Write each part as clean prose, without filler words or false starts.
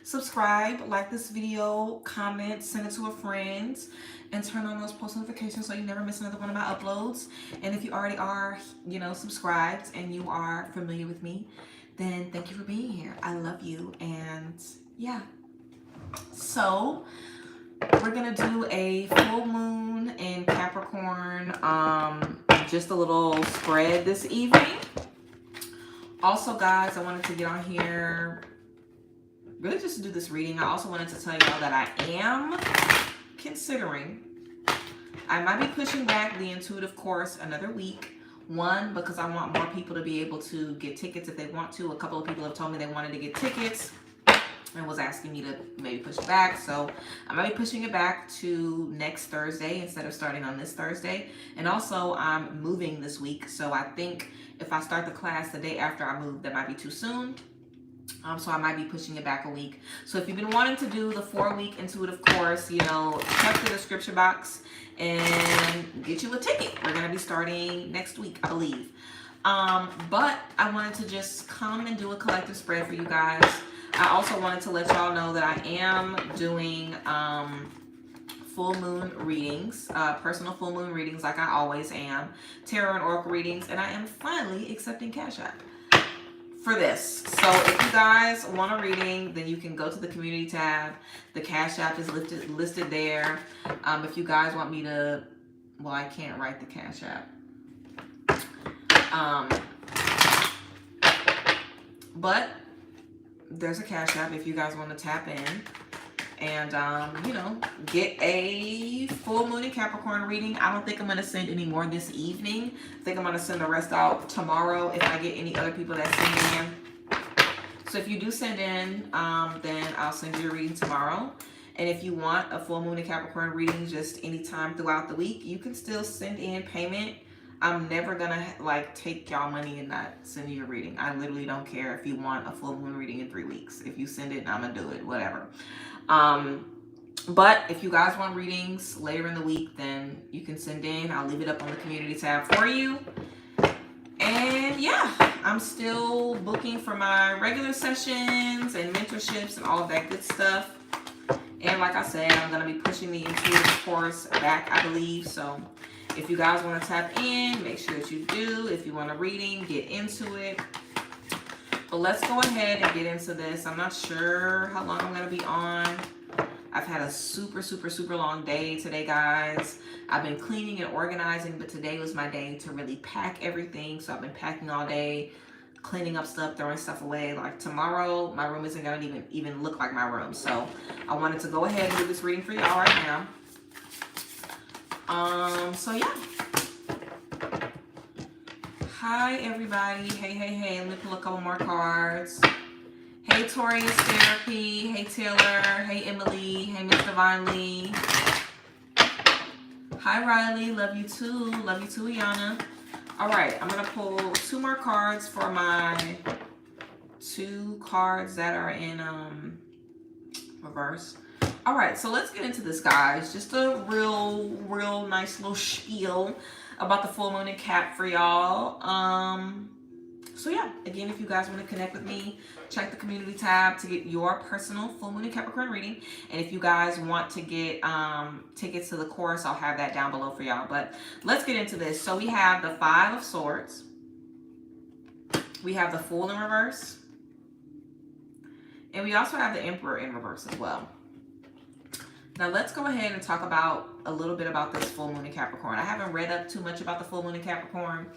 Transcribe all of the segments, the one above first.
subscribe, like this video, comment, send it to a friend, and turn on those post notifications so you never miss another one of my uploads. And if you already are, subscribed and you are familiar with me, then thank you for being here. I love you. And yeah. So we're gonna do a full moon in Capricorn, just a little spread this evening. Also, guys, I wanted to get on here really just to do this reading. I also wanted to tell y'all that I am considering, I might be pushing back the intuitive course another week. One, because I want more people to be able to get tickets if they want to. A couple of people have told me they wanted to get tickets and was asking me to maybe push it back. So I might be pushing it back to next Thursday instead of starting on this Thursday. And also I'm moving this week. So I think if I start the class the day after I move, that might be too soon. So I might be pushing it back a week. So if you've been wanting to do the 4-week intuitive course, check the description box and get you a ticket. We're going to be starting next week, I believe. But I wanted to just come and do a collective spread for you guys. I also wanted to let y'all know that I am doing full moon readings, personal full moon readings like I always am, tarot and oracle readings, and I am finally accepting Cash App for this. So if you guys want a reading, then you can go to the community tab. The Cash App is listed there. If you guys want me to, well, I can't write the Cash App. But there's a Cash App if you guys want to tap in and, get a full moon in Capricorn reading. I don't think I'm going to send any more this evening. I think I'm going to send the rest out tomorrow if I get any other people that send in. So if you do send in, then I'll send you a reading tomorrow. And if you want a full moon in Capricorn reading just anytime throughout the week, you can still send in payment. I'm never gonna take y'all money and not send you a reading. I literally don't care if you want a full moon reading in 3 weeks. If you send it, I'm gonna do it, whatever. But if you guys want readings later in the week, then you can send in. I'll leave it up on the community tab for you. And yeah, I'm still booking for my regular sessions and mentorships and all of that good stuff. And like I said, I'm gonna be pushing the intuitive course back, I believe. So if you guys want to tap in, make sure that you do. If you want a reading, get into it. But let's go ahead and get into this. I'm not sure how long I'm going to be on. I've had a super, super, super long day today, guys. I've been cleaning and organizing, but today was my day to really pack everything. So I've been packing all day, cleaning up stuff, throwing stuff away. Like tomorrow, my room isn't going to even look like my room. So I wanted to go ahead and do this reading for y'all right now. So yeah. Hi everybody. Hey. Let me pull a couple more cards. Hey Tori's Therapy. Hey Taylor. Hey Emily. Hey Miss Divinely. Hi Riley. Love you too. Love you too, Iana. Alright, I'm gonna pull 2 more cards for my 2 cards that are in reverse. All right, so let's get into this, guys. Just a real nice little spiel about the full moon in Cap for y'all. So yeah, again, if you guys want to connect with me, check the community tab to get your personal full moon in Capricorn reading. And if you guys want to get tickets to the course, I'll have that down below for y'all. But let's get into this. So we have the 5 of Swords. We have the Fool in reverse. And we also have the Emperor in reverse as well. Now let's go ahead and talk about a little bit about this full moon in Capricorn. I haven't read up too much about the full moon in Capricorn,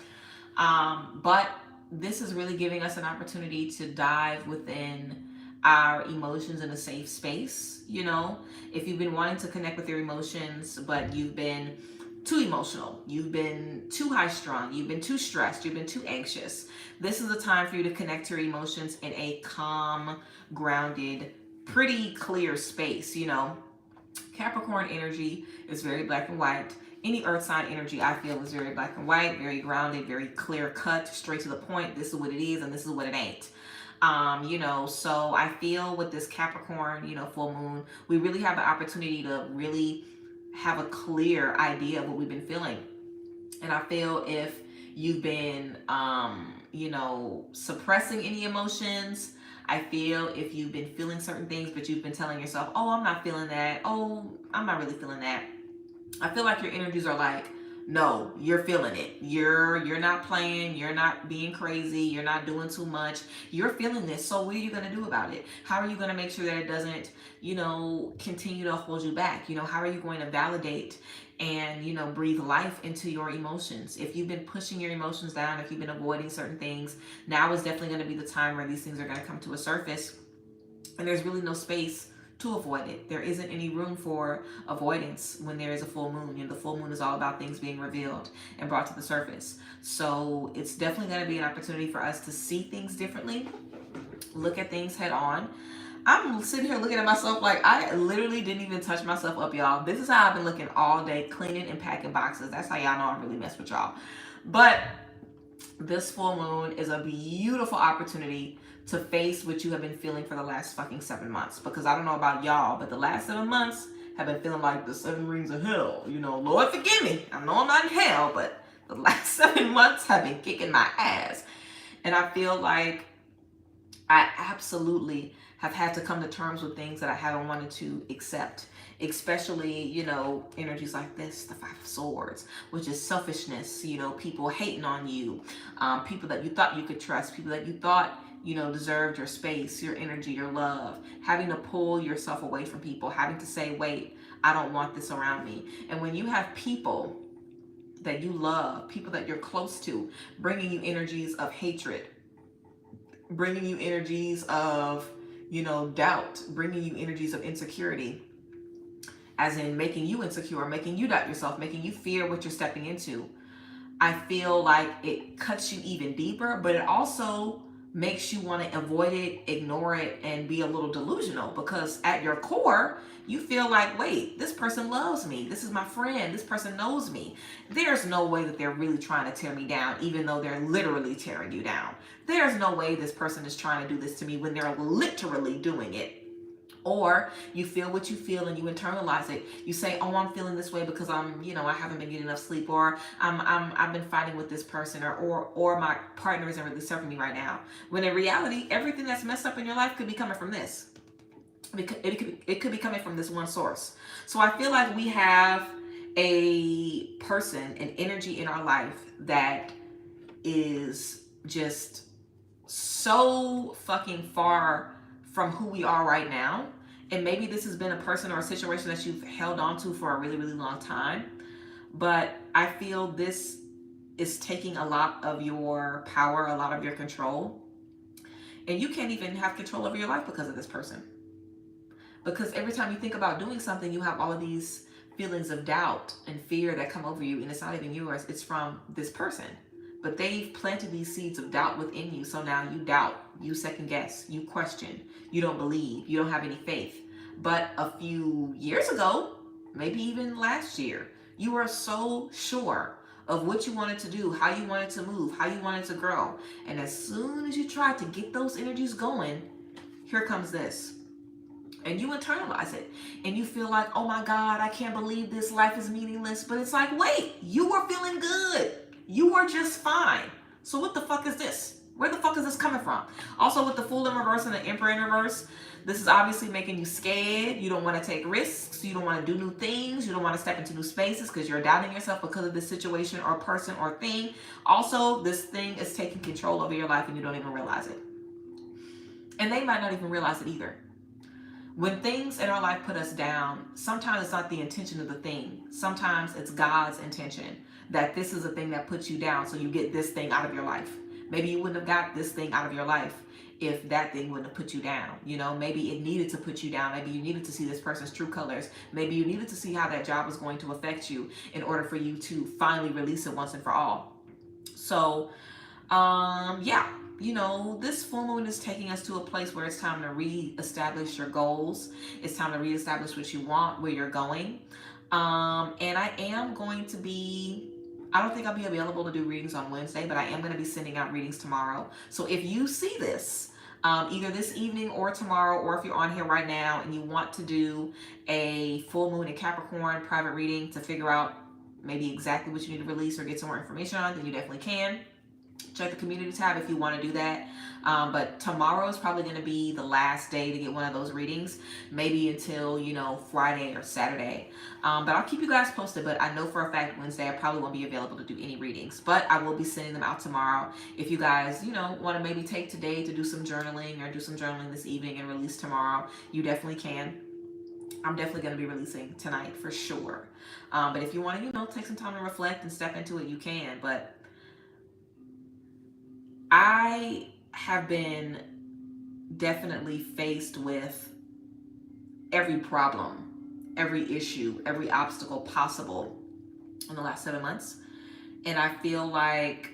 but this is really giving us an opportunity to dive within our emotions in a safe space. If you've been wanting to connect with your emotions, but you've been too emotional, you've been too high strung, you've been too stressed, you've been too anxious, this is the time for you to connect to your emotions in a calm, grounded, pretty clear space. Capricorn energy is very black and white. Any earth sign energy, I feel, is very black and white, very grounded, very clear cut, straight to the point. This is what it is and this is what it ain't. So I feel with this Capricorn, full moon, we really have the opportunity to really have a clear idea of what we've been feeling. And I feel if you've been, suppressing any emotions, I feel if you've been feeling certain things, but you've been telling yourself, oh, I'm not feeling that. Oh, I'm not really feeling that. I feel like your energies are like, no, you're feeling it. You're not playing. You're not being crazy. You're not doing too much. You're feeling this. So what are you going to do about it? How are you going to make sure that it doesn't, continue to hold you back? How are you going to validate and, breathe life into your emotions? If you've been pushing your emotions down, if you've been avoiding certain things, now is definitely going to be the time where these things are going to come to a surface. And there's really no space to avoid it. There isn't any room for avoidance when there is a full moon. The full moon is all about things being revealed and brought to the surface. So it's definitely going to be an opportunity for us to see things differently, look at things head on. I'm sitting here looking at myself like I literally didn't even touch myself up, y'all. This is how I've been looking all day, cleaning and packing boxes. That's how y'all know I really mess with y'all. But this full moon is a beautiful opportunity to face what you have been feeling for the last fucking 7 months. Because I don't know about y'all, but the last 7 months have been feeling like the 7 rings of hell. Lord forgive me. I know I'm not in hell, but the last 7 months have been kicking my ass. And I feel like I absolutely have had to come to terms with things that I haven't wanted to accept. Especially, energies like this, the 5 of Swords, which is selfishness, people hating on you, people that you thought you could trust, people that you thought, deserved your space, your energy, your love, having to pull yourself away from people, having to say, wait, I don't want this around me. And when you have people that you love, people that you're close to, bringing you energies of hatred, bringing you energies of, doubt, bringing you energies of insecurity, as in making you insecure, making you doubt yourself, making you fear what you're stepping into, I feel like it cuts you even deeper, but it also makes you want to avoid it, ignore it, and be a little delusional, because at your core, you feel like, wait, this person loves me. This is my friend. This person knows me. There's no way that they're really trying to tear me down, even though they're literally tearing you down. There's no way this person is trying to do this to me when they're literally doing it. Or you feel what you feel and you internalize it. You say, oh, I'm feeling this way because I haven't been getting enough sleep, or I've been fighting with this person, or my partner isn't really serving me right now. When in reality, everything that's messed up in your life could be coming from this. It could be coming from this one source. So I feel like we have a person, an energy in our life that is just so fucking far from who we are right now. And maybe this has been a person or a situation that you've held on to for a really, really long time. But I feel this is taking a lot of your power, a lot of your control. And you can't even have control over your life because of this person. Because every time you think about doing something, you have all of these feelings of doubt and fear that come over you. And it's not even yours. It's from this person. But they've planted these seeds of doubt within you. So now you doubt, you second guess, you question, you don't believe, you don't have any faith. But a few years ago, maybe even last year, you were so sure of what you wanted to do, how you wanted to move, how you wanted to grow. And as soon as you tried to get those energies going, here comes this. And you internalize it. And you feel like, oh my God, I can't believe this, life is meaningless. But it's like, wait, you were feeling good. You are just fine. So what the fuck is this? Where the fuck is this coming from? Also, with the Fool in reverse and the Emperor in reverse, this is obviously making you scared. You don't want to take risks. You don't want to do new things. You don't want to step into new spaces because you're doubting yourself because of this situation or person or thing. Also, this thing is taking control over your life and you don't even realize it. And they might not even realize it either. When things in our life put us down, sometimes it's not the intention of the thing. Sometimes it's God's intention that this is a thing that puts you down so you get this thing out of your life. Maybe you wouldn't have got this thing out of your life if that thing wouldn't have put you down. Maybe it needed to put you down. Maybe you needed to see this person's true colors. Maybe you needed to see how that job was going to affect you in order for you to finally release it once and for all. So, this full moon is taking us to a place where it's time to reestablish your goals. It's time to reestablish what you want, where you're going. And I am going to be, I don't think I'll be available to do readings on Wednesday, but I am going to be sending out readings tomorrow. So if you see this, either this evening or tomorrow, or if you're on here right now and you want to do a full moon in Capricorn private reading to figure out maybe exactly what you need to release or get some more information on, then you definitely can. Check the community tab if you want to do that. But tomorrow is probably going to be the last day to get one of those readings, maybe until, you know, Friday or Saturday. But I'll keep you guys posted. But I know for a fact Wednesday I probably won't be available to do any readings, but I will be sending them out tomorrow. If you guys, you know, want to maybe take today to do some journaling, or do some journaling this evening and release tomorrow, you definitely can. I'm definitely going to be releasing tonight for sure. But if you want to, you know, take some time to reflect and step into it, you can. But I have been definitely faced with every problem, every issue, every obstacle possible in the last 7 months. And I feel like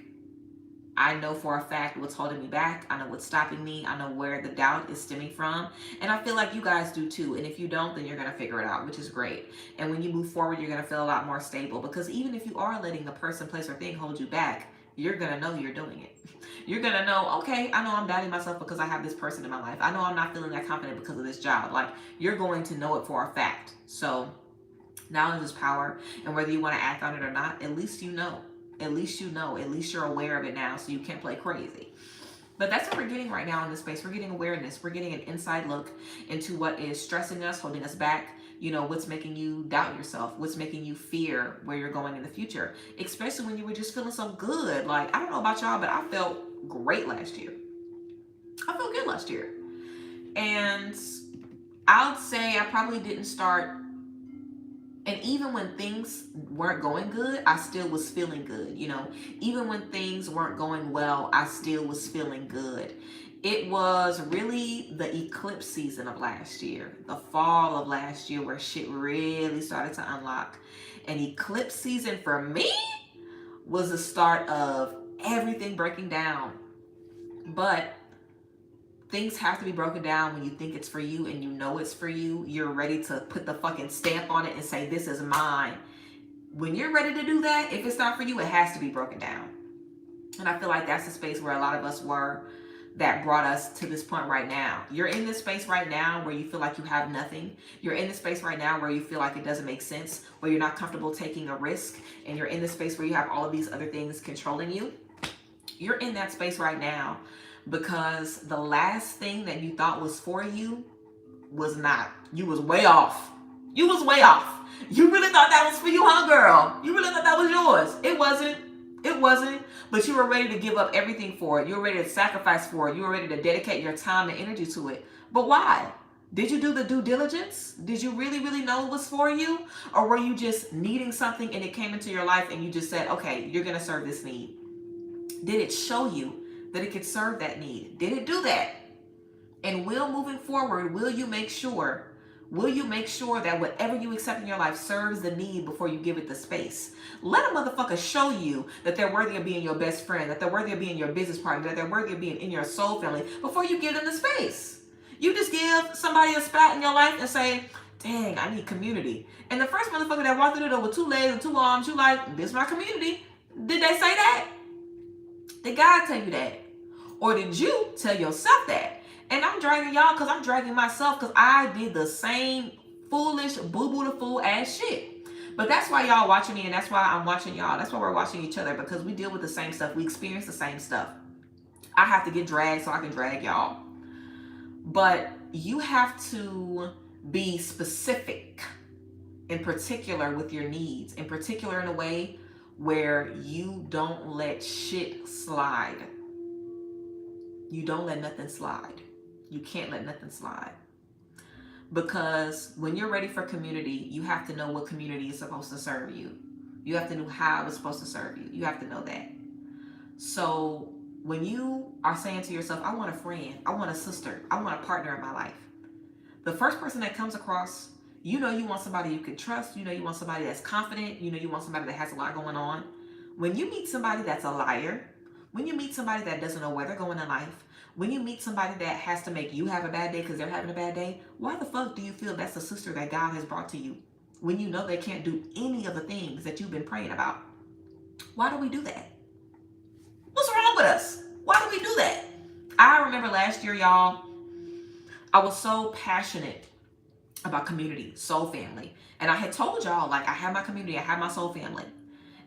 I know for a fact what's holding me back. I know what's stopping me. I know where the doubt is stemming from. And I feel like you guys do too. And if you don't, then you're going to figure it out, which is great. And when you move forward, you're going to feel a lot more stable, because even if you are letting the person, place, or thing hold you back, you're going to know you're doing it. You're going to know, okay, I know I'm doubting myself because I have this person in my life. I know I'm not feeling that confident because of this job. Like, you're going to know it for a fact. So knowledge is power. And whether you want to act on it or not, at least you know. At least you know. At least you're aware of it now, so you can't play crazy. But that's what we're getting right now in this space. We're getting awareness. We're getting an inside look into what is stressing us, holding us back. You know, what's making you doubt yourself, what's making you fear where you're going in the future, especially when you were just feeling so good. Like, I don't know about y'all, but I felt great last year. I felt good last year. And I would say I probably didn't start, and even when things weren't going good, I still was feeling good. You know, even when things weren't going well, I still was feeling good. It was really the eclipse season of last year, the fall of last year, where shit really started to unlock. And eclipse season for me was the start of everything breaking down. But things have to be broken down when you think it's for you and you know it's for you. You're ready to put the fucking stamp on it and say, this is mine. When you're ready to do that, if it's not for you, it has to be broken down. And I feel like that's the space where a lot of us were, that brought us to this point right now. You're in this space right now where you feel like you have nothing. You're in this space right now where you feel like it doesn't make sense, where you're not comfortable taking a risk. And you're in this space where you have all of these other things controlling you. You're in that space right now because the last thing that you thought was for you was not. You was way off. You was way off. You really thought that was for you, huh, girl? You really thought that was yours. It wasn't. It wasn't. But you were ready to give up everything for it. You were ready to sacrifice for it. You were ready to dedicate your time and energy to it. But why? Did you do the due diligence? Did you really, really know it was for you? Or were you just needing something and it came into your life and you just said, okay, you're going to serve this need? Did it show you that it could serve that need? Did it do that? And moving forward, will you make sure that whatever you accept in your life serves the need before you give it the space? Let a motherfucker show you that they're worthy of being your best friend, that they're worthy of being your business partner, that they're worthy of being in your soul family before you give them the space. You just give somebody a spot in your life and say, dang, I need community. And the first motherfucker that walked through the door with 2 legs and 2 arms, you like, this is my community. Did they say that? Did God tell you that? Or did you tell yourself that? And I'm dragging y'all because I'm dragging myself because I did the same foolish, boo-boo the fool ass shit. But that's why y'all watching me and that's why I'm watching y'all. That's why we're watching each other, because we deal with the same stuff. We experience the same stuff. I have to get dragged so I can drag y'all. But you have to be specific, in particular with your needs, in particular in a way where you don't let shit slide. You don't let nothing slide. You can't let nothing slide. Because when you're ready for community, you have to know what community is supposed to serve you. You have to know how it's supposed to serve you. You have to know that. So when you are saying to yourself, I want a friend, I want a sister, I want a partner in my life, the first person that comes across, you know you want somebody you can trust. You know you want somebody that's confident. You know you want somebody that has a lot going on. When you meet somebody that's a liar, when you meet somebody that doesn't know where they're going in life, when you meet somebody that has to make you have a bad day because they're having a bad day, why the fuck do you feel that's the sister that God has brought to you when you know they can't do any of the things that you've been praying about? Why do we do that? What's wrong with us? Why do we do that? I remember last year, y'all, I was so passionate about community, soul family. And I had told y'all, like, I have my community, I have my soul family.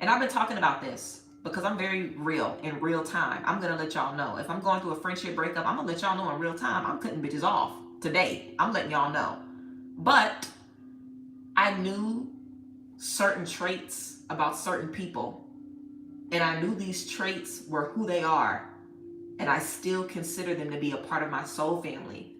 And I've been talking about this. because I'm very real in real time. I'm going to let y'all know. If I'm going through a friendship breakup, I'm going to let y'all know in real time. I'm cutting bitches off today. I'm letting y'all know. But I knew certain traits about certain people, and I knew these traits were who they are, and I still consider them to be a part of my soul family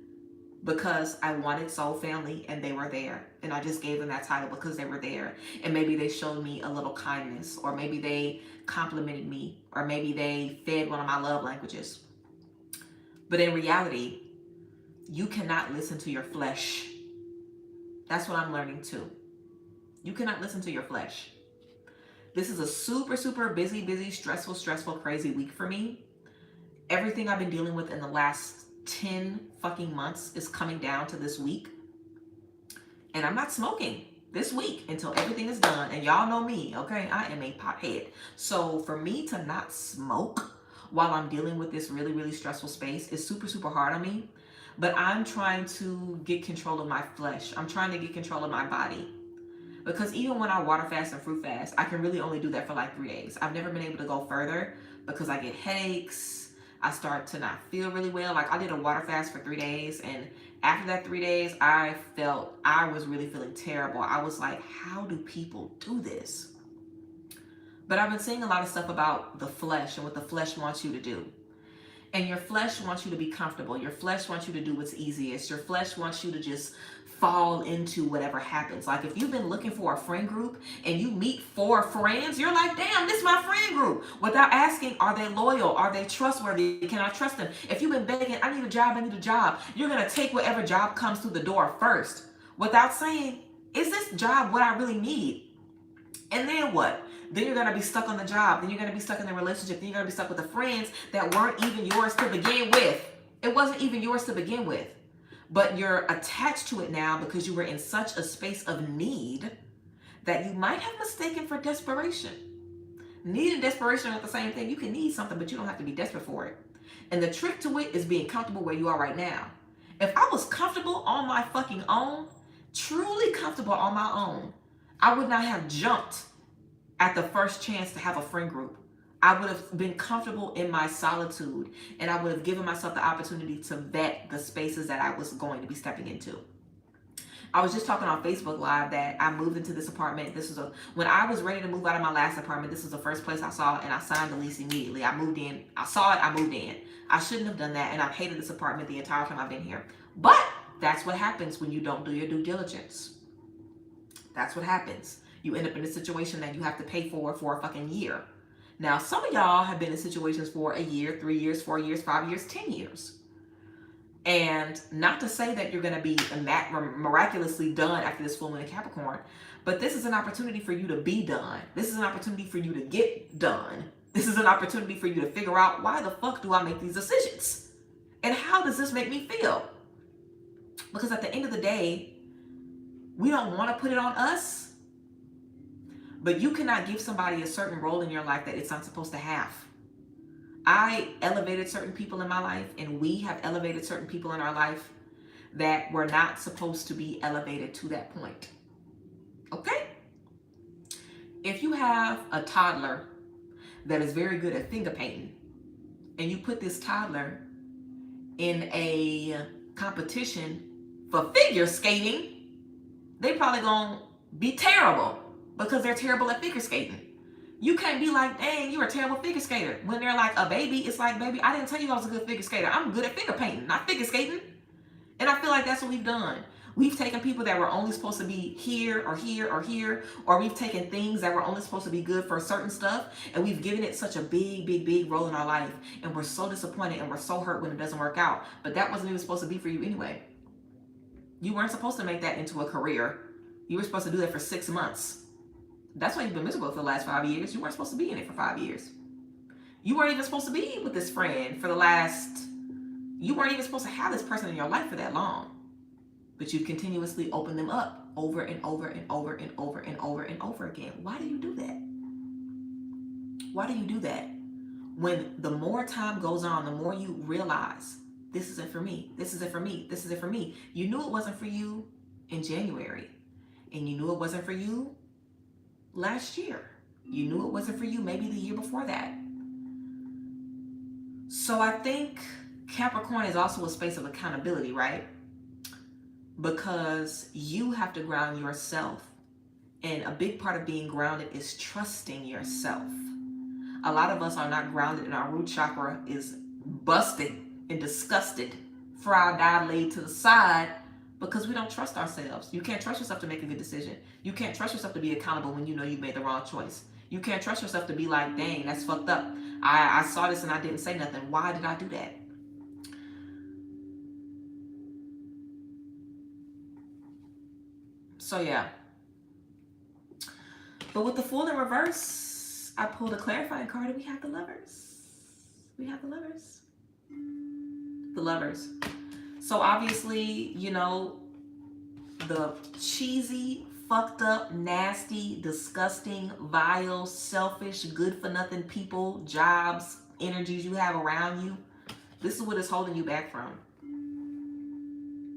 because I wanted soul family and they were there, and I just gave them that title because they were there. And maybe they showed me a little kindness, or maybe they complimented me, or maybe they fed one of my love languages. But in reality, you cannot listen to your flesh. That's what I'm learning too. You cannot listen to your flesh. This is a super, super busy, stressful, crazy week for me. Everything I've been dealing with in the last 10 fucking months is coming down to this week. And I'm not smoking this week until everything is done. And y'all know me, okay? I am a pothead. So for me to not smoke while I'm dealing with this really, really stressful space is super, super hard on me. But I'm trying to get control of my flesh. I'm trying to get control of my body. Because even when I water fast and fruit fast, I can really only do that for like 3 days. I've never been able to go further because I get headaches. I start to not feel really well. Like I did a water fast for 3 days, and after that 3 days, I felt I was really feeling terrible. I was like, how do people do this? But I've been seeing a lot of stuff about the flesh and what the flesh wants you to do. And your flesh wants you to be comfortable. Your flesh wants you to do what's easiest. Your flesh wants you to just fall into whatever happens. Like if you've been looking for a friend group and you meet 4 friends, you're like, damn, this is my friend group. Without asking, are they loyal? Are they trustworthy? Can I trust them? If you've been begging, I need a job, you're going to take whatever job comes through the door first without saying, is this job what I really need? And then what? Then you're going to be stuck on the job. Then you're going to be stuck in the relationship. Then you're going to be stuck with the friends that weren't even yours to begin with. It wasn't even yours to begin with. But you're attached to it now because you were in such a space of need that you might have mistaken for desperation. Need and desperation are not the same thing. You can need something, but you don't have to be desperate for it. And the trick to it is being comfortable where you are right now. If I was comfortable on my fucking own, truly comfortable on my own, I would not have jumped at the first chance to have a friend group. I would have been comfortable in my solitude, and I would have given myself the opportunity to vet the spaces that I was going to be stepping into. I was just talking on Facebook Live that I moved into this apartment. When I was ready to move out of my last apartment, this was the first place I saw, and I signed the lease immediately. I moved in. I saw it. I moved in. I shouldn't have done that, and I've hated this apartment the entire time I've been here. But that's what happens when you don't do your due diligence. That's what happens. You end up in a situation that you have to pay for a fucking year. Now, some of y'all have been in situations for a year, 3 years, 4 years, 5 years, 10 years. And not to say that you're going to be miraculously done after this full moon in Capricorn, but this is an opportunity for you to be done. This is an opportunity for you to get done. This is an opportunity for you to figure out, why the fuck do I make these decisions? And how does this make me feel? Because at the end of the day, we don't want to put it on us. But you cannot give somebody a certain role in your life that it's not supposed to have. I elevated certain people in my life, and we have elevated certain people in our life that were not supposed to be elevated to that point. Okay? If you have a toddler that is very good at finger painting, and you put this toddler in a competition for figure skating, they probably gonna be terrible. Because they're terrible at figure skating. You can't be like, dang, you're a terrible figure skater. When they're like a baby, it's like, baby, I didn't tell you I was a good figure skater. I'm good at figure painting, not figure skating. And I feel like that's what we've done. We've taken people that were only supposed to be here or here or here, or we've taken things that were only supposed to be good for certain stuff, and we've given it such a big role in our life. And we're so disappointed and we're so hurt when it doesn't work out. But that wasn't even supposed to be for you anyway. You weren't supposed to make that into a career. You were supposed to do that for 6 months. That's why you've been miserable for the last 5 years. You weren't supposed to be in it for 5 years. You weren't even supposed to be with this friend for you weren't even supposed to have this person in your life for that long. But you've continuously opened them up over and over and over and over and over and over again. Why do you do that? Why do you do that? When the more time goes on, the more you realize, this isn't for me. This isn't for me. This isn't for me. You knew it wasn't for you in January. And you knew it wasn't for you last year. You knew it wasn't for you maybe the year before that. So I think Capricorn is also a space of accountability, right? Because you have to ground yourself. And a big part of being grounded is trusting yourself. A lot of us are not grounded, and our root chakra is busted and disgusted, fried, died, laid to the side, because we don't trust ourselves. You can't trust yourself to make a good decision. You can't trust yourself to be accountable when you know you made the wrong choice. You can't trust yourself to be like, dang, that's fucked up. I saw this and I didn't say nothing. Why did I do that? So yeah. But with the Fool in reverse, I pulled a clarifying card and we have the Lovers. We have the Lovers. The Lovers. So obviously, you know, the cheesy, fucked up, nasty, disgusting, vile, selfish, good for nothing people, jobs, energies you have around you, this is what is holding you back from.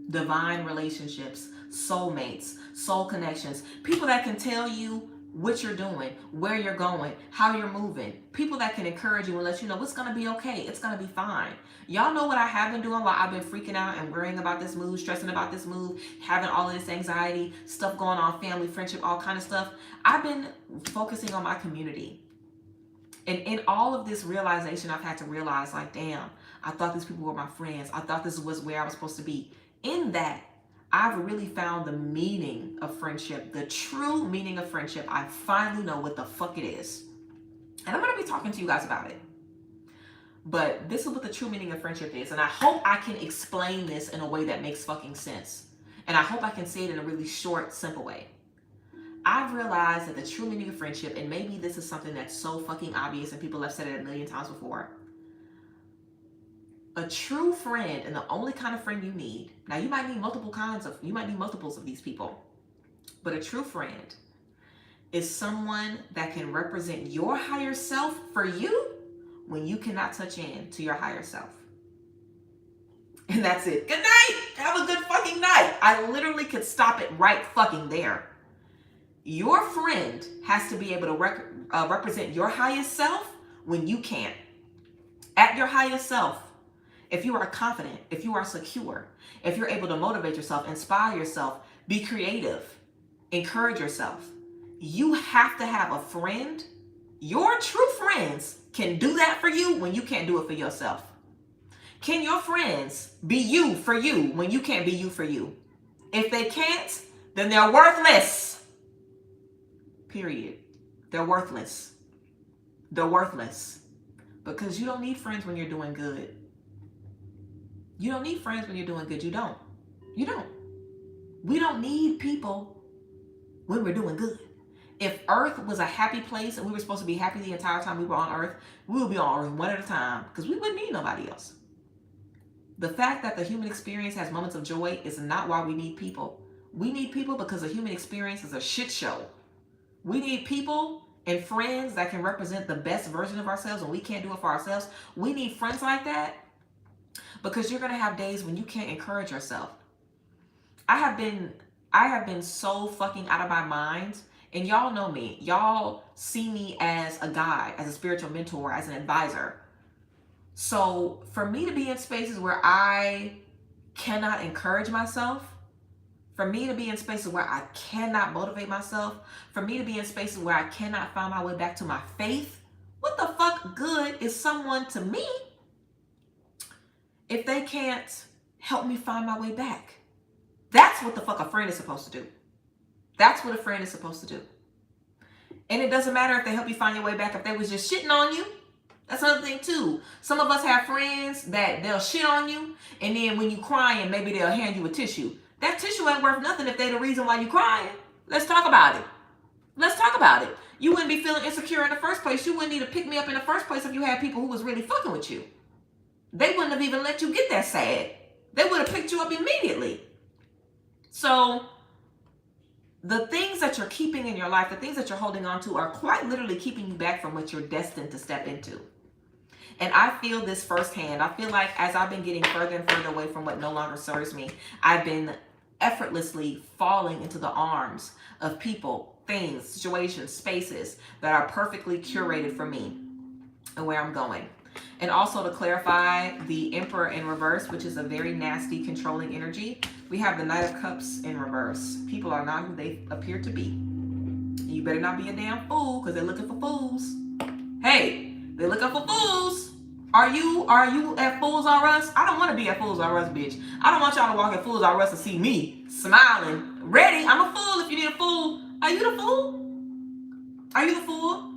Divine relationships, soulmates, soul connections, people that can tell you what you're doing, where you're going, how you're moving, people that can encourage you and let you know it's going to be okay, it's going to be fine. Y'all know what I have been doing while I've been freaking out and worrying about this move, stressing about this move, having all of this anxiety, stuff going on, family, friendship, all kind of stuff. I've been focusing on my community. And in all of this realization, I've had to realize, like, damn, I thought these people were my friends. I thought this was where I was supposed to be. In that, I've really found the meaning of friendship, the true meaning of friendship. I finally know what the fuck it is. And I'm going to be talking to you guys about it. But this is what the true meaning of friendship is. And I hope I can explain this in a way that makes fucking sense. And I hope I can say it in a really short, simple way. I've realized that the true meaning of friendship, and maybe this is something that's so fucking obvious and people have said it a million times before. A true friend, and the only kind of friend you need, now you might need multiples of these people, but a true friend is someone that can represent your higher self for you when you cannot touch in to your higher self. And that's it. Good night. Have a good fucking night. I literally could stop it right fucking there. Your friend has to be able to represent your highest self when you can't. At your highest self. If you are confident, if you are secure, if you're able to motivate yourself, inspire yourself, be creative, encourage yourself, you have to have a friend. Your true friends can do that for you when you can't do it for yourself. Can your friends be you for you when you can't be you for you? If they can't, then they're worthless. Period. They're worthless. They're worthless. Because you don't need friends when you're doing good. You don't need friends when you're doing good. You don't. You don't. We don't need people when we're doing good. If Earth was a happy place and we were supposed to be happy the entire time we were on Earth, we would be on Earth one at a time because we wouldn't need nobody else. The fact that the human experience has moments of joy is not why we need people. We need people because the human experience is a shit show. We need people and friends that can represent the best version of ourselves when we can't do it for ourselves. We need friends like that. Because you're going to have days when you can't encourage yourself. I have been so fucking out of my mind. And y'all know me. Y'all see me as a guide, as a spiritual mentor, as an advisor. So for me to be in spaces where I cannot encourage myself, for me to be in spaces where I cannot motivate myself, for me to be in spaces where I cannot find my way back to my faith, what the fuck good is someone to me if they can't help me find my way back? That's what the fuck a friend is supposed to do. That's what a friend is supposed to do. And it doesn't matter if they help you find your way back if they was just shitting on you. That's another thing too. Some of us have friends that they'll shit on you, and then when you crying, maybe they'll hand you a tissue. That tissue ain't worth nothing if they the reason why you crying. Let's talk about it. Let's talk about it. You wouldn't be feeling insecure in the first place. You wouldn't need to pick me up in the first place if you had people who was really fucking with you. They wouldn't have even let you get that sad. They would have picked you up immediately. So the things that you're keeping in your life, the things that you're holding on to are quite literally keeping you back from what you're destined to step into. And I feel this firsthand. I feel like as I've been getting further and further away from what no longer serves me, I've been effortlessly falling into the arms of people, things, situations, spaces that are perfectly curated for me and where I'm going. And also to clarify, the Emperor in reverse, which is a very nasty, controlling energy, we have the Knight of Cups in reverse. People are not who they appear to be. You better not be a damn fool, because they're looking for fools. Hey, they're looking for fools. Are you at Fools R Us? I don't want to be at Fools R Us, bitch. I don't want y'all to walk at Fools R Us and see me smiling, ready. I'm a fool if you need a fool. Are you the fool? Are you the fool?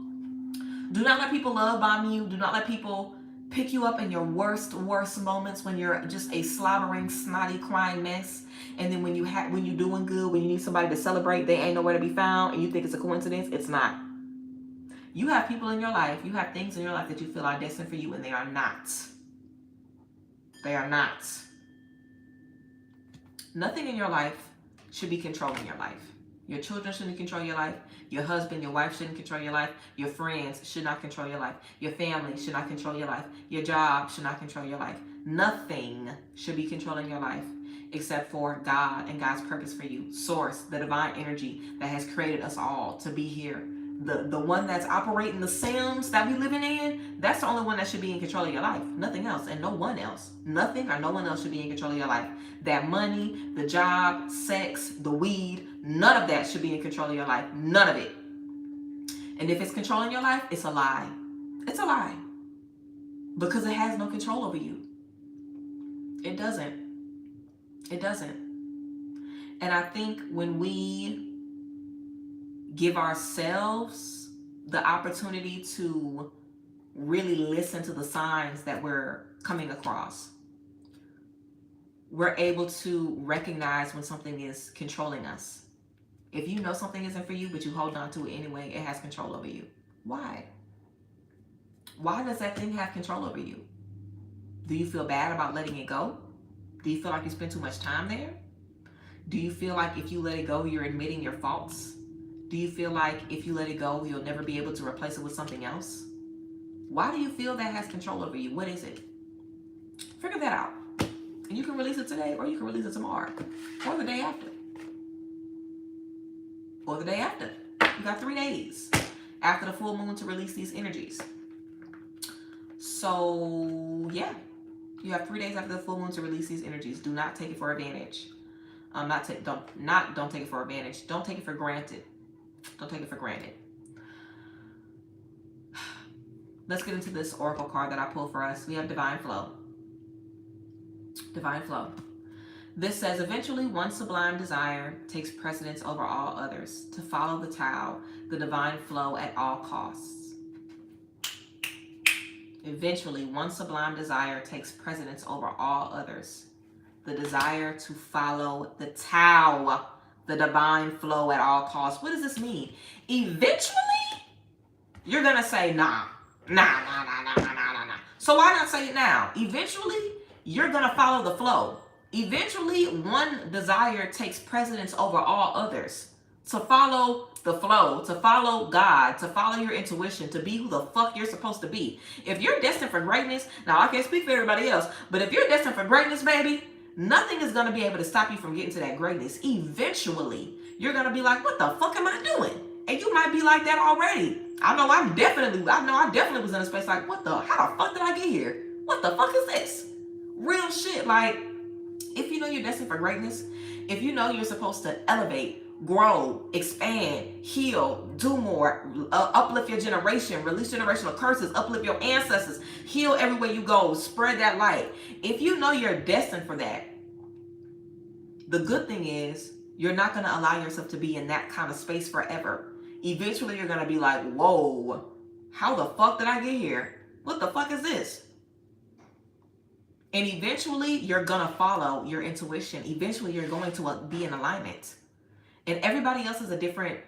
Do not let people love bomb you. Do not let people pick you up in your worst moments when you're just a slobbering, snotty, crying mess. And then when you're doing good, when you need somebody to celebrate, they ain't nowhere to be found, and you think it's a coincidence. It's not. You have people in your life, you have things in your life that you feel are destined for you, and they are not. They are not. Nothing in your life should be controlling your life. Your children shouldn't control your life. Your husband, your wife shouldn't control your life. Your friends should not control your life. Your family should not control your life. Your job should not control your life. Nothing should be controlling your life except for God and God's purpose for you. Source, the divine energy that has created us all to be here. The one that's operating the Sims that we living in, that's the only one that should be in control of your life. Nothing else and no one else. Nothing or no one else should be in control of your life. That money, the job, sex, the weed, none of that should be in control of your life. None of it. And if it's controlling your life, it's a lie. It's a lie. Because it has no control over you. It doesn't. It doesn't. And I think when we give ourselves the opportunity to really listen to the signs that we're coming across, we're able to recognize when something is controlling us. If you know something isn't for you, but you hold on to it anyway, it has control over you. Why? Why does that thing have control over you? Do you feel bad about letting it go? Do you feel like you spend too much time there? Do you feel like if you let it go, you're admitting your faults? Do you feel like if you let it go, you'll never be able to replace it with something else? Why do you feel that has control over you? What is it? Figure that out. And you can release it today, or you can release it tomorrow, or the day after. Or the day after. You got 3 days after the full moon to release these energies. So, yeah. You have 3 days after the full moon to release these energies. Do not take it for advantage. Don't take it for advantage. Don't take it for granted. Don't take it for granted. Let's get into this oracle card that I pulled for us. We have Divine Flow. Divine Flow. This says, eventually one sublime desire takes precedence over all others, to follow the Tao, the divine flow at all costs. Eventually one sublime desire takes precedence over all others, the desire to follow the Tao, the divine flow at all costs. What does this mean? Eventually, you're going to say, nah. So why not say it now? Eventually, you're going to follow the flow. Eventually, one desire takes precedence over all others. To follow the flow, to follow God, to follow your intuition, to be who the fuck you're supposed to be. If you're destined for greatness, now I can't speak for everybody else, but if you're destined for greatness, baby, nothing is going to be able to stop you from getting to that greatness. Eventually, you're going to be like, what the fuck am I doing? And you might be like that already. I know I definitely was in a space like, how the fuck did I get here? What the fuck is this? Real shit. Like, if you know you're destined for greatness, if you know you're supposed to elevate, grow, expand, heal, do more, uplift your generation, release generational curses, uplift your ancestors, heal everywhere you go, spread that light. If you know you're destined for that, the good thing is you're not going to allow yourself to be in that kind of space forever. Eventually, you're going to be like, whoa, how the fuck did I get here? What the fuck is this? And eventually, you're going to follow your intuition. Eventually, you're going to be in alignment. And everybody else is a different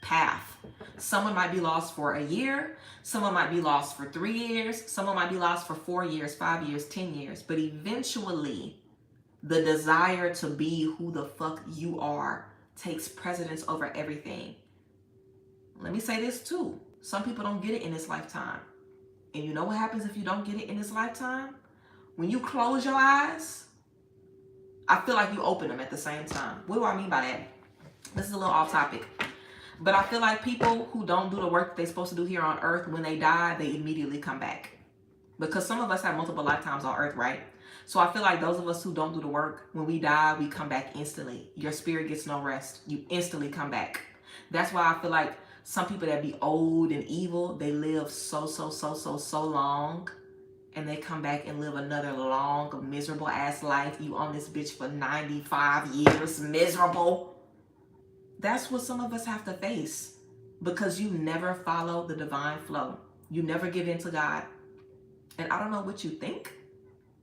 path. Someone might be lost for a year. Someone might be lost for 3 years. Someone might be lost for 4 years, 5 years, 10 years. But eventually, the desire to be who the fuck you are takes precedence over everything. Let me say this too. Some people don't get it in this lifetime. And you know what happens if you don't get it in this lifetime? When you close your eyes, I feel like you open them at the same time. What do I mean by that? This is a little off topic. But I feel like people who don't do the work that they're supposed to do here on earth, when they die, they immediately come back. Because some of us have multiple lifetimes on earth, right? So I feel like those of us who don't do the work, when we die, we come back instantly. Your spirit gets no rest. You instantly come back. That's why I feel like some people that be old and evil, they live so long. And they come back and live another long, miserable ass life. You on this bitch for 95 years, miserable. That's what some of us have to face. Because you never follow the divine flow. You never give in to God. And I don't know what you think,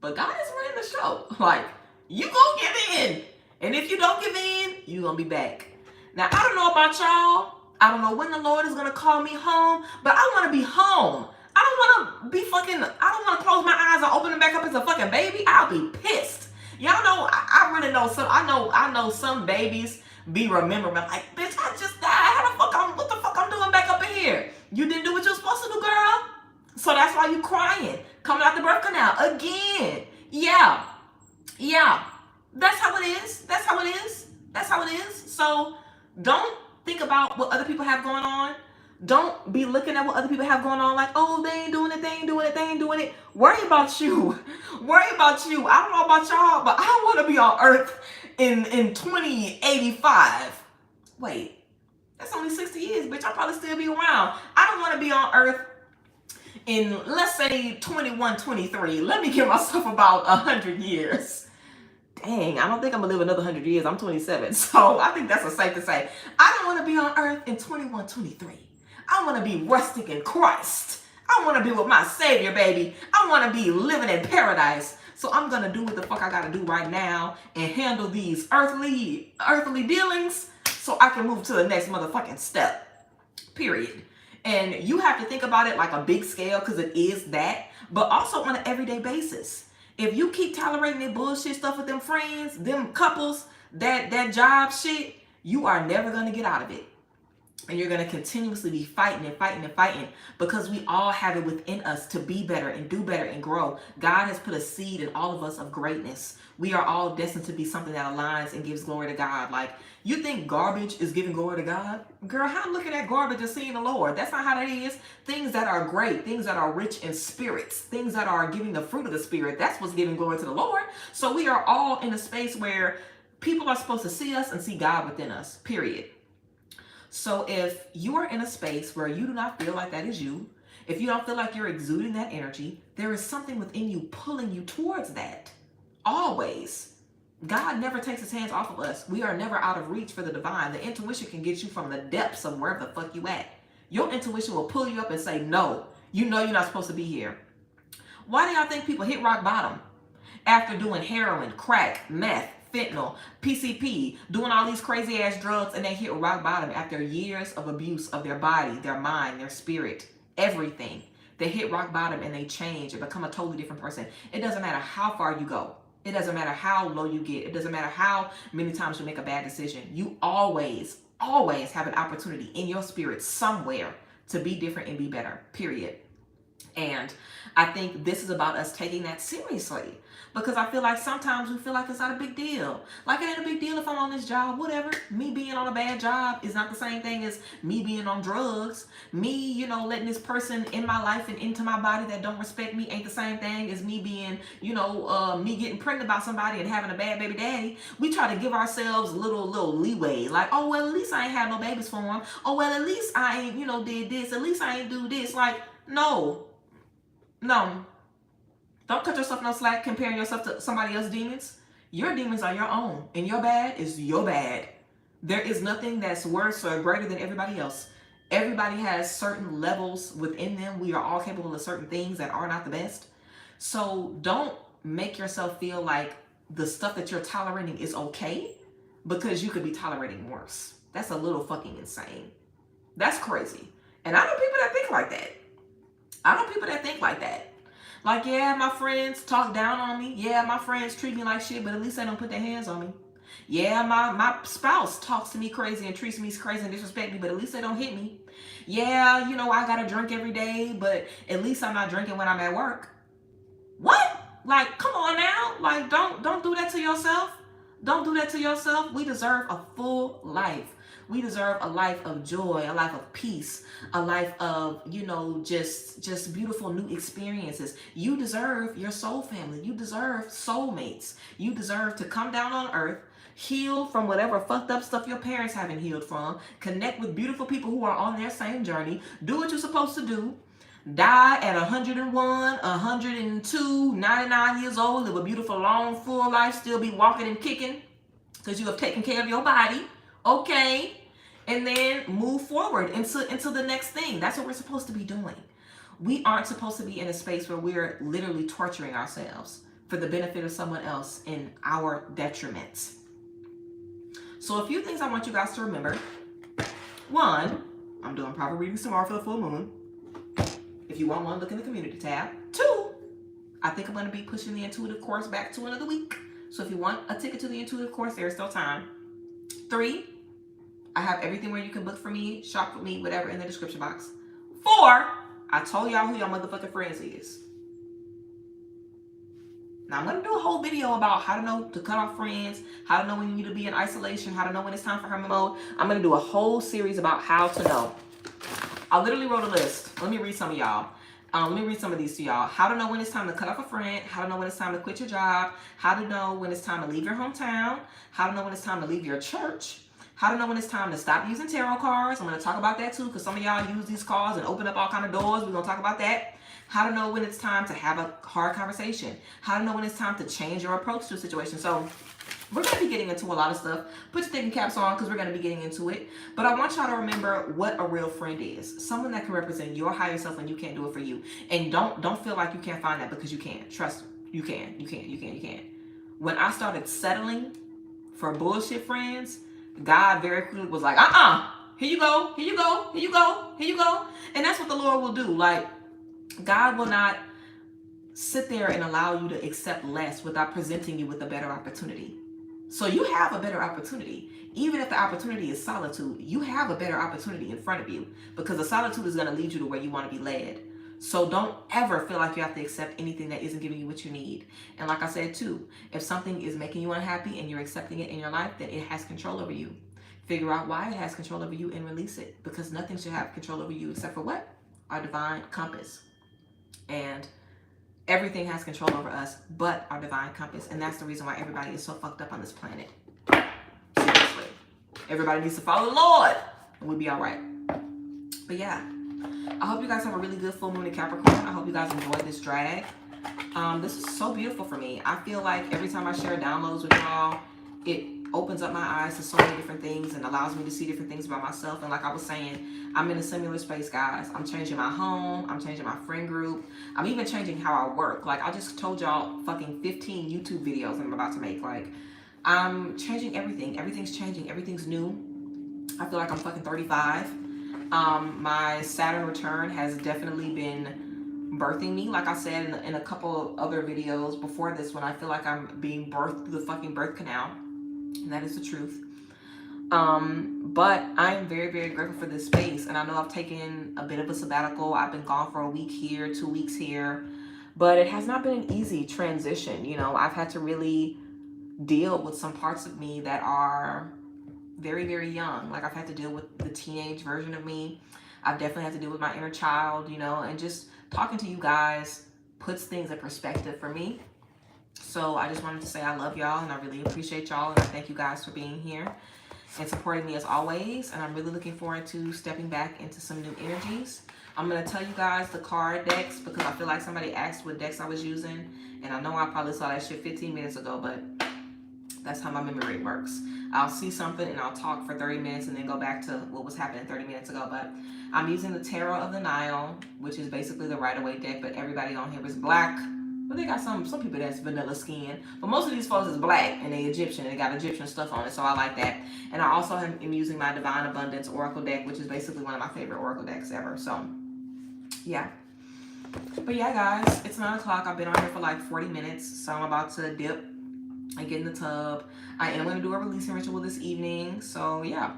but God is running the show. Like, you gonna give in. And if you don't give in, you gonna be back. Now, I don't know about y'all. I don't know when the Lord is gonna call me home, but I wanna be home. I don't want to be fucking, I don't want to close my eyes and open them back up as a fucking baby. I'll be pissed. Y'all know, I really know some, I know some babies be remembering, like, bitch, I just died. What the fuck I'm doing back up in here? You didn't do what you were supposed to do, girl. So that's why you crying. Coming out the birth canal again. Yeah. That's how it is. That's how it is. That's how it is. So don't think about what other people have going on. Don't be looking at what other people have going on like, oh, they ain't doing it, they ain't doing it, they ain't doing it. Worry about you. Worry about you. I don't know about y'all, but I want to be on Earth in 2085. Wait, that's only 60 years, bitch. I'll probably still be around. I don't want to be on Earth in, let's say, 2123. Let me give myself about 100 years. Dang, I don't think I'm going to live another 100 years. I'm 27. So I think that's a safe to say. I don't want to be on Earth in 2123. I want to be rustic in Christ. I want to be with my Savior, baby. I want to be living in paradise. So I'm going to do what the fuck I got to do right now and handle these earthly dealings so I can move to the next motherfucking step. Period. And you have to think about it like a big scale, because it is that, but also on an everyday basis. If you keep tolerating that bullshit stuff with them friends, them couples, that job shit, you are never going to get out of it. And you're going to continuously be fighting because we all have it within us to be better and do better and grow. God has put a seed in all of us of greatness. We are all destined to be something that aligns and gives glory to God. Like, you think garbage is giving glory to God? Girl, how I'm looking at garbage and seeing the Lord. That's not how that is. Things that are great, things that are rich in spirits, things that are giving the fruit of the Spirit, that's what's giving glory to the Lord. So we are all in a space where people are supposed to see us and see God within us, period. So if you are in a space where you do not feel like that is you, if you don't feel like you're exuding that energy, there is something within you pulling you towards that. Always. God never takes his hands off of us. We are never out of reach for the divine. The intuition can get you from the depths of wherever the fuck you at. Your intuition will pull you up and say, no, you know you're not supposed to be here. Why do y'all think people hit rock bottom after doing heroin, crack, meth, fentanyl, PCP, doing all these crazy ass drugs, and they hit rock bottom after years of abuse of their body, their mind, their spirit, everything? They hit rock bottom and they change and become a totally different person. It doesn't matter how far you go. It doesn't matter how low you get. It doesn't matter how many times you make a bad decision. You always have an opportunity in your spirit somewhere to be different and be better, period. And I think this is about us taking that seriously, because I feel like sometimes we feel like it's not a big deal. Like, it ain't a big deal if I'm on this job, whatever. Me being on a bad job is not the same thing as me being on drugs. Me, letting this person in my life and into my body that don't respect me ain't the same thing as me being, me getting pregnant by somebody and having a bad baby daddy. We try to give ourselves little leeway. Like, oh, well, at least I ain't had no babies for him. Oh, well, at least I ain't, did this. At least I ain't do this. Like, no. Don't cut yourself no slack comparing yourself to somebody else's demons. Your demons are your own, and your bad is your bad. There is nothing that's worse or greater than everybody else. Everybody has certain levels within them. We are all capable of certain things that are not the best. So don't make yourself feel like the stuff that you're tolerating is okay, because you could be tolerating worse. That's a little fucking insane. That's crazy. And I know people that think like that. Like, yeah, my friends talk down on me. Yeah, my friends treat me like shit, but at least they don't put their hands on me. Yeah, my spouse talks to me crazy and treats me crazy and disrespect me, but at least they don't hit me. Yeah, I gotta drink every day, but at least I'm not drinking when I'm at work. What? Like, come on now. Like, don't do that to yourself. Don't do that to yourself. We deserve a full life. We deserve a life of joy, a life of peace, a life of, you know, just beautiful new experiences. You deserve your soul family. You deserve soulmates. You deserve to come down on earth, heal from whatever fucked up stuff your parents haven't healed from, connect with beautiful people who are on their same journey, do what you're supposed to do, die at 101, 102, 99 years old, live a beautiful, long, full life, still be walking and kicking because you have taken care of your body, okay? And then move forward into the next thing. That's what we're supposed to be doing. We aren't supposed to be in a space where we're literally torturing ourselves for the benefit of someone else in our detriment. So a few things I want you guys to remember. One, I'm doing private readings tomorrow for the full moon. If you want one, look in the community tab. Two, I think I'm going to be pushing the intuitive course back to another week. So if you want a ticket to the intuitive course, there's still time. Three, I have everything where you can book for me, shop with me, whatever, in the description box. Four, I told y'all who y'all motherfucking friends is. Now I'm going to do a whole video about how to know to cut off friends, how to know when you need to be in isolation, how to know when it's time for hermit mode. I'm going to do a whole series about how to know. I literally wrote a list. Let me read some of y'all. Let me read some of these to y'all. How to know when it's time to cut off a friend. How to know when it's time to quit your job. How to know when it's time to leave your hometown. How to know when it's time to leave your church. How to know when it's time to stop using tarot cards. I'm going to talk about that too because some of y'all use these cards and open up all kind of doors. We're going to talk about that. How to know when it's time to have a hard conversation. How to know when it's time to change your approach to a situation. So we're going to be getting into a lot of stuff. Put your thinking caps on because we're going to be getting into it. But I want y'all to remember what a real friend is. Someone that can represent your higher self when you can't do it for you. And don't feel like you can't find that because you can't. Trust me. You can. You can. You can. You can. When I started settling for bullshit friends, God very quickly was like, here you go. Here you go. Here you go. Here you go. And that's what the Lord will do. Like, God will not sit there and allow you to accept less without presenting you with a better opportunity. So you have a better opportunity. Even if the opportunity is solitude, you have a better opportunity in front of you because the solitude is going to lead you to where you want to be led. So don't ever feel like you have to accept anything that isn't giving you what you need. And like I said too, if something is making you unhappy and you're accepting it in your life, then it has control over you. Figure out why it has control over you and release it, because nothing should have control over you except for what? Our divine compass. And everything has control over us but our divine compass. And that's the reason why everybody is so fucked up on this planet. Seriously. Everybody needs to follow the Lord and we'll be all right. But yeah, I hope you guys have a really good full moon in Capricorn. I hope you guys enjoyed this drag. This is so beautiful for me. I feel like every time I share downloads with y'all, it opens up my eyes to so many different things and allows me to see different things about myself. And like I was saying, I'm in a similar space, guys. I'm changing my home. I'm changing my friend group. I'm even changing how I work. Like, I just told y'all fucking 15 YouTube videos I'm about to make. Like, I'm changing everything. Everything's changing. Everything's new. I feel like I'm fucking 35. My Saturn return has definitely been birthing me. Like I said in a couple other videos before this one, I feel like I'm being birthed through the fucking birth canal. And that is the truth. But I'm very, very grateful for this space. And I know I've taken a bit of a sabbatical. I've been gone for a week here, 2 weeks here. But it has not been an easy transition. You know, I've had to really deal with some parts of me that are very, very young. Like, I've had to deal with the teenage version of me. I've definitely had to deal with my inner child, you know, and just talking to you guys puts things in perspective for me. So I just wanted to say I love y'all and I really appreciate y'all. And I thank you guys for being here and supporting me as always. And I'm really looking forward to stepping back into some new energies. I'm going to tell you guys the card decks because I feel like somebody asked what decks I was using. And I know I probably saw that shit 15 minutes ago, but that's how my memory rate works. I'll see something and I'll talk for 30 minutes and then go back to what was happening 30 minutes ago. But I'm using the Tarot of the Nile, which is basically the Rider-Waite deck, but everybody on here is black. But they got some people that's vanilla skin. But most of these folks is black and they Egyptian and they got Egyptian stuff on it, so I like that. And I also am using my Divine Abundance Oracle deck, which is basically one of my favorite Oracle decks ever. So, yeah. But yeah, guys, it's 9 o'clock. I've been on here for like 40 minutes, so I'm about to dip and get in the tub. I am going to do a releasing ritual this evening, so yeah.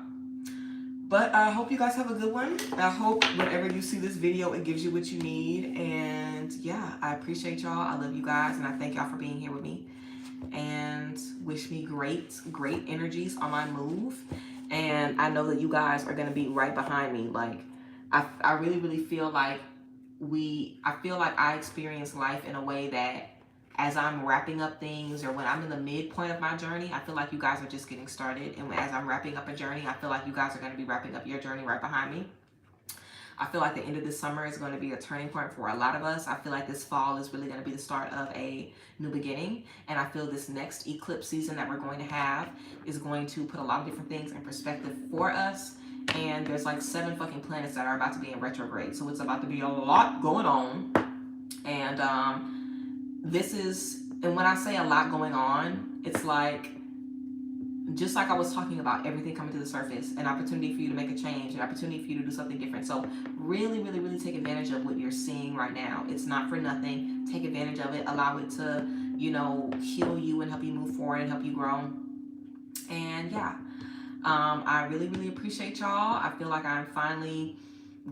But I hope you guys have a good one. I hope whenever you see this video, it gives you what you need. And yeah, I appreciate y'all. I love you guys. And I thank y'all for being here with me. and wish me great energies on my move. And I know that you guys are going to be right behind me. Like, I really feel like I feel like I experience life in a way that as I'm wrapping up things, or when I'm in the midpoint of my journey, I feel like you guys are just getting started. And as I'm wrapping up a journey, I feel like you guys are going to be wrapping up your journey right behind me. I feel like the end of this summer is going to be a turning point for a lot of us. I feel like this fall is really going to be the start of a new beginning. And I feel this next eclipse season that we're going to have is going to put a lot of different things in perspective for us. And there's like 7 fucking planets that are about to be in retrograde. So it's about to be a lot going on. And and when I say a lot going on, it's like, just like I was talking about, everything coming to the surface, an opportunity for you to make a change, an opportunity for you to do something different. So really take advantage of what you're seeing right now. It's not for nothing. Take advantage of it. Allow it to, heal you and help you move forward and help you grow. And yeah, I really appreciate y'all. I feel like I'm finally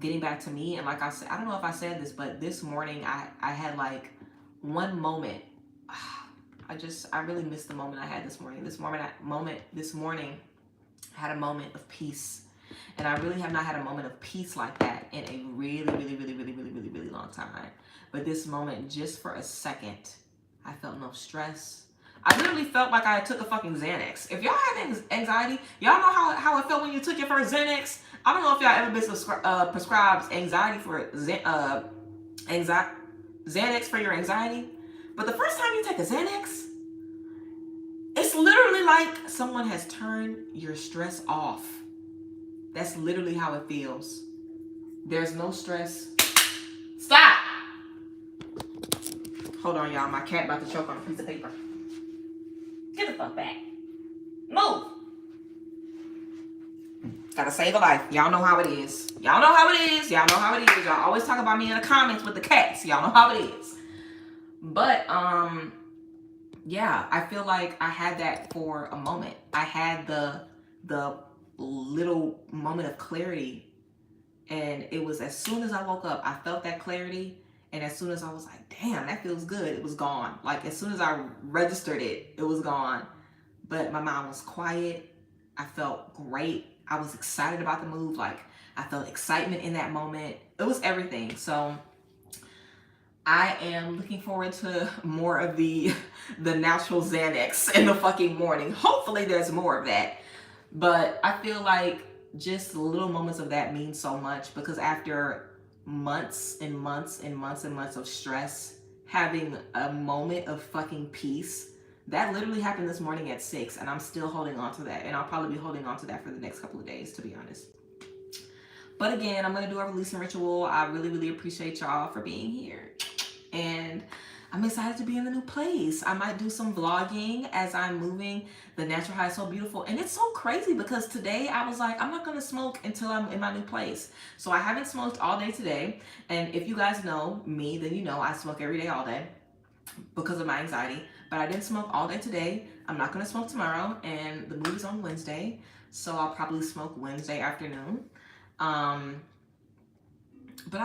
getting back to me. And like I said, I don't know if I said this, but this morning I had like one moment. I really missed the moment I had this morning. This morning I had a moment of peace. And I really have not had a moment of peace like that in a really long time. But this moment, just for a second, I felt no stress. I literally felt like I took a fucking Xanax. If y'all have anxiety, y'all know how it felt when you took your first Xanax? I don't know if y'all ever been prescribed anxiety for Xanax for your anxiety. But the first time you take a Xanax, it's literally like someone has turned your stress off. That's literally how it feels. There's no stress. Stop! Hold on, y'all. My cat about to choke on a piece of paper. Get the fuck back. Move! Gotta save a life. Y'all know how it is. Y'all always talk about me in the comments with the cats. Y'all know how it is. But, yeah, I feel like I had that for a moment. I had the little moment of clarity. And it was as soon as I woke up, I felt that clarity. And as soon as I was like, damn, that feels good, it was gone. Like, as soon as I registered it, it was gone. But my mind was quiet. I felt great. I was excited about the move. Like, I felt excitement in that moment. It was everything. So I am looking forward to more of the natural Xanax in the fucking morning. Hopefully there's more of that. But I feel like just little moments of that mean so much, because after months and months of stress, having a moment of fucking peace, that literally happened this morning at 6, and I'm still holding on to that. And I'll probably be holding on to that for the next couple of days, to be honest. But again, I'm going to do a releasing ritual. I really appreciate y'all for being here. And I'm excited to be in the new place. I might do some vlogging as I'm moving. The natural high is so beautiful. And it's so crazy because today I was like, I'm not going to smoke until I'm in my new place. So I haven't smoked all day today. And if you guys know me, then you know I smoke every day, all day because of my anxiety. But I didn't smoke all day today. I'm not going to smoke tomorrow. And the move is on Wednesday. So I'll probably smoke Wednesday afternoon. But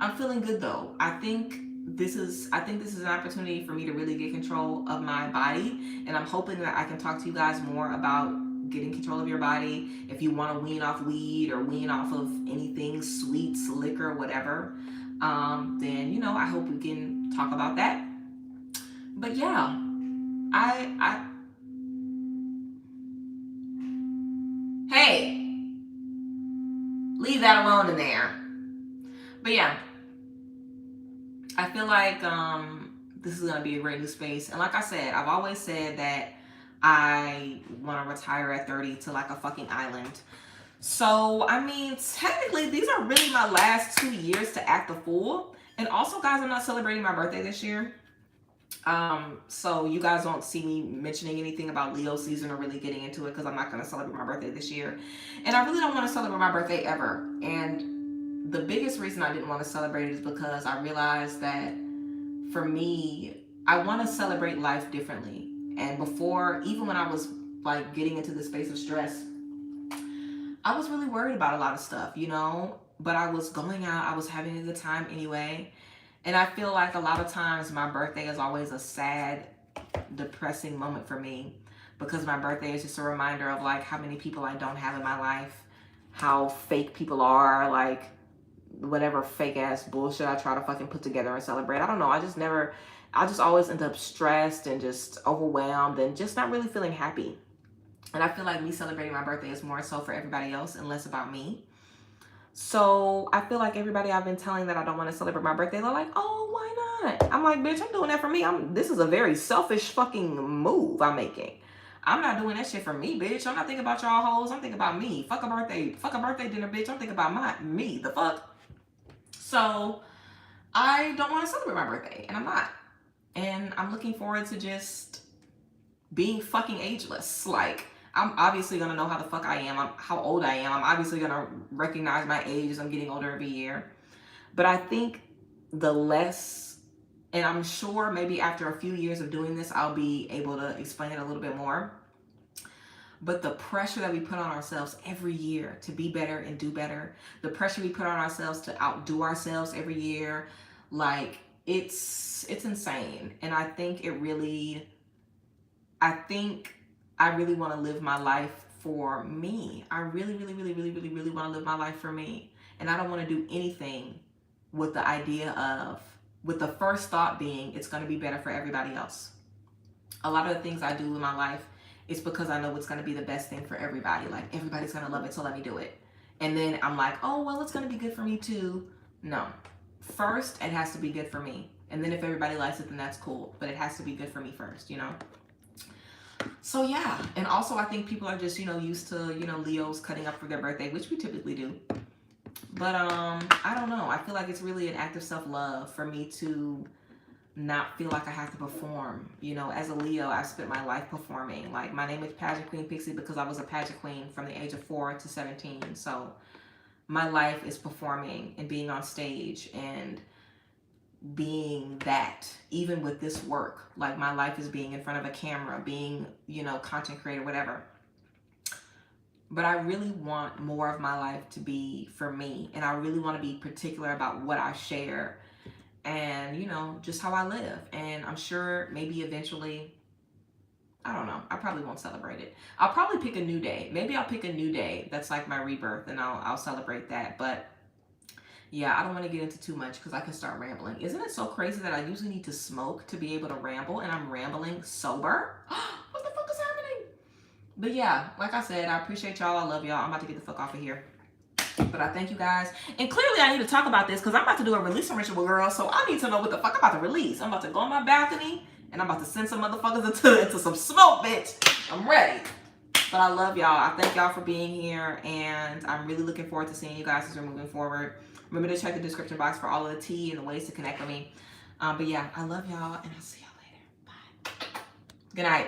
I'm feeling good though. I think this is an opportunity for me to really get control of my body, and I'm hoping that I can talk to you guys more about getting control of your body. If you want to wean off weed or wean off of anything, sweets, liquor, whatever, then I hope we can talk about that. But yeah, hey, leave that alone in there. But yeah, I feel like this is going to be a great new space. And like I said, I've always said that I want to retire at 30 to like a fucking island. So, I mean, technically, these are really my last 2 years to act a fool. And also, guys, I'm not celebrating my birthday this year. So you guys don't see me mentioning anything about Leo season or really getting into it because I'm not going to celebrate my birthday this year. And I really don't want to celebrate my birthday ever. And the biggest reason I didn't want to celebrate it is because I realized that for me, I want to celebrate life differently. And before, even when I was like getting into the space of stress, I was really worried about a lot of stuff, but I was going out, I was having a good time anyway. And I feel like a lot of times my birthday is always a sad, depressing moment for me, because my birthday is just a reminder of like how many people I don't have in my life, how fake people are, like whatever fake ass bullshit I try to fucking put together and celebrate. I don't know. I just always end up stressed and just overwhelmed and just not really feeling happy. And I feel like me celebrating my birthday is more so for everybody else and less about me. So I feel like everybody I've been telling that I don't want to celebrate my birthday, they're like, oh, why not? I'm like, bitch, I'm doing that for me. This is a very selfish fucking move I'm making. I'm not doing that shit for me, bitch. I'm not thinking about y'all hoes. I'm thinking about me. Fuck a birthday dinner, bitch. I'm thinking about me. The fuck? So I don't want to celebrate my birthday, and I'm not. And I'm looking forward to just being fucking ageless. Like, I'm obviously gonna know how the fuck I am, how old I am. I'm obviously gonna recognize my age as I'm getting older every year. But I think the less, and I'm sure maybe after a few years of doing this, I'll be able to explain it a little bit more. But the pressure that we put on ourselves every year to be better and do better, the pressure we put on ourselves to outdo ourselves every year, like it's insane. And I think I really want to live my life for me. I really want to live my life for me. And I don't want to do anything with the idea of, with the first thought being, it's going to be better for everybody else. A lot of the things I do in my life, it's because I know it's going to be the best thing for everybody. Like, everybody's going to love it, so let me do it. And then I'm like, oh, well, it's going to be good for me too. No. First, it has to be good for me. And then if everybody likes it, then that's cool. But it has to be good for me first, you know? So yeah. And also I think people are just, used to, Leos cutting up for their birthday, which we typically do. But I don't know. I feel like it's really an act of self-love for me to not feel like I have to perform. As a Leo, I've spent my life performing. Like, my name is Pageant Queen Pixie because I was a pageant queen from the age of 4 to 17. So my life is performing and being on stage and being that. Even with this work, like, my life is being in front of a camera, being, content creator, whatever. But I really want more of my life to be for me. And I really want to be particular about what I share and, just how I live. And I'm sure maybe eventually, I don't know, I probably won't celebrate it. I'll probably pick a new day. Maybe I'll pick a new day that's like my rebirth, and I'll celebrate that. But yeah, I don't want to get into too much because I can start rambling. Isn't it so crazy that I usually need to smoke to be able to ramble, and I'm rambling sober? What the fuck is happening? But yeah, like I said, I appreciate y'all. I love y'all. I'm about to get the fuck off of here. But I thank you guys. And clearly I need to talk about this because I'm about to do a releasing ritual, girl. So I need to know what the fuck I'm about to release. I'm about to go on my balcony and I'm about to send some motherfuckers into some smoke, bitch. I'm ready. But I love y'all. I thank y'all for being here. And I'm really looking forward to seeing you guys as we're moving forward. Remember to check the description box for all of the tea and the ways to connect with me. But yeah, I love y'all and I'll see y'all later. Bye. Good night.